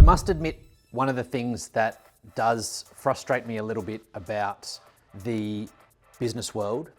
I must admit, one of the things that does frustrate me a little bit about the business world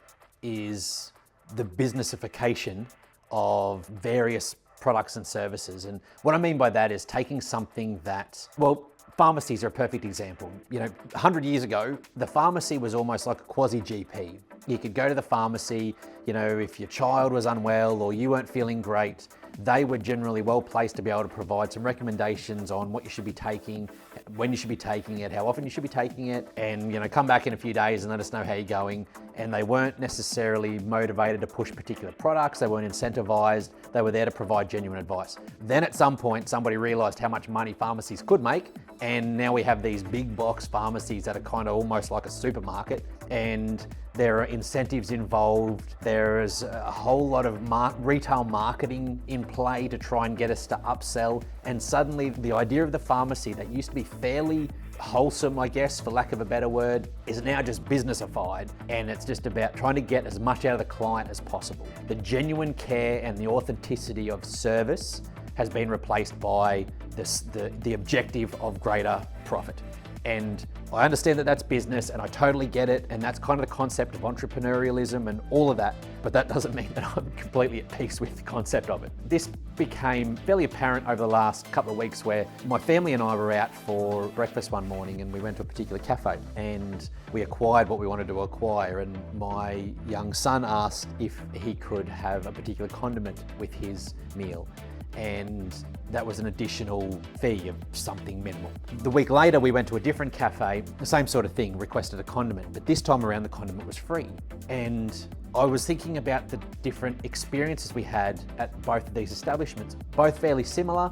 is the businessification of various products and services. And what I mean by that is taking something that, well, pharmacies are a perfect example. 100 years ago, the pharmacy was almost like a quasi-GP. You could go to the pharmacy, if your child was unwell or you weren't feeling great, they were generally well placed to be able to provide some recommendations on what you should be taking, when you should be taking it, how often you should be taking it, and come back in a few days and let us know how you're going. And they weren't necessarily motivated to push particular products, they weren't incentivized, they were there to provide genuine advice. Then at some point, somebody realized how much money pharmacies could make, and now we have these big box pharmacies that are kind of almost like a supermarket, and there are incentives involved. There's a whole lot of retail marketing in play to try and get us to upsell. And suddenly the idea of the pharmacy that used to be fairly wholesome, I guess, for lack of a better word, is now just businessified. And it's just about trying to get as much out of the client as possible. The genuine care and the authenticity of service has been replaced by the objective of greater profit. And I understand that that's business and I totally get it, and that's kind of the concept of entrepreneurialism and all of that, but that doesn't mean that I'm completely at peace with the concept of it. This became fairly apparent over the last couple of weeks where my family and I were out for breakfast one morning and we went to a particular cafe and we acquired what we wanted to acquire, and my young son asked if he could have a particular condiment with his meal. And that was an additional fee of something minimal. The week later, we went to a different cafe, the same sort of thing, requested a condiment, but this time around the condiment was free. And I was thinking about the different experiences we had at both of these establishments, both fairly similar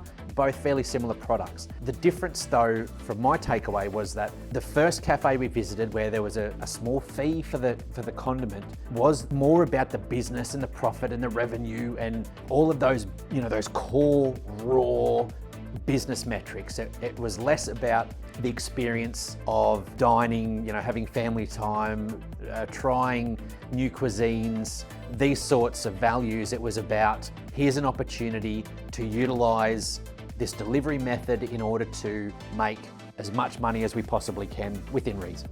products. The difference though, from my takeaway, was that the first cafe we visited, where there was a small fee for the condiment, was more about the business and the profit and the revenue and all of those, those core raw business metrics. It was less about the experience of dining, having family time, trying new cuisines, these sorts of values. It was about, here's an opportunity to utilize this delivery method in order to make as much money as we possibly can within reason.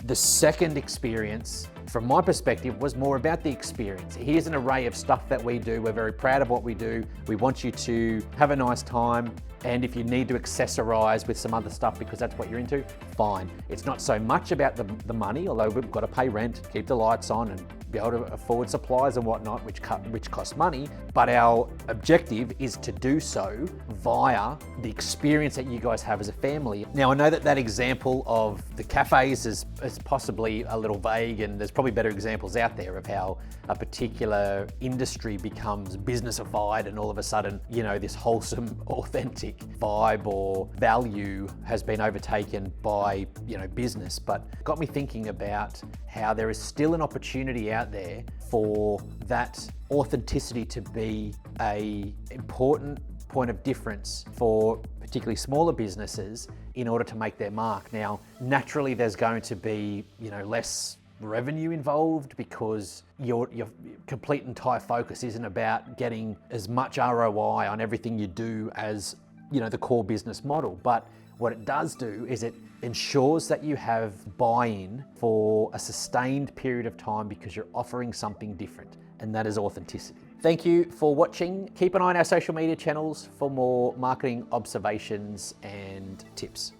The second experience, from my perspective, was more about the experience. Here's an array of stuff that we do. We're very proud of what we do. We want you to have a nice time. And if you need to accessorize with some other stuff because that's what you're into, fine. It's not so much about the money, although we've got to pay rent, keep the lights on, and be able to afford supplies and whatnot, which cost money. But our objective is to do so via the experience that you guys have as a family. Now, I know that example of the cafes is possibly a little vague, and there's probably better examples out there of how a particular industry becomes businessified and all of a sudden, this wholesome, authentic vibe or value has been overtaken by, business. But it got me thinking about how there is still an opportunity out there for that authenticity to be an important point of difference for particularly smaller businesses in order to make their mark. Now, naturally, there's going to be, less revenue involved because your complete entire focus isn't about getting as much ROI on everything you do as, the core business model. But what it does do is it ensures that you have buy-in for a sustained period of time because you're offering something different, and that is authenticity. Thank you for watching. Keep an eye on our social media channels for more marketing observations and tips.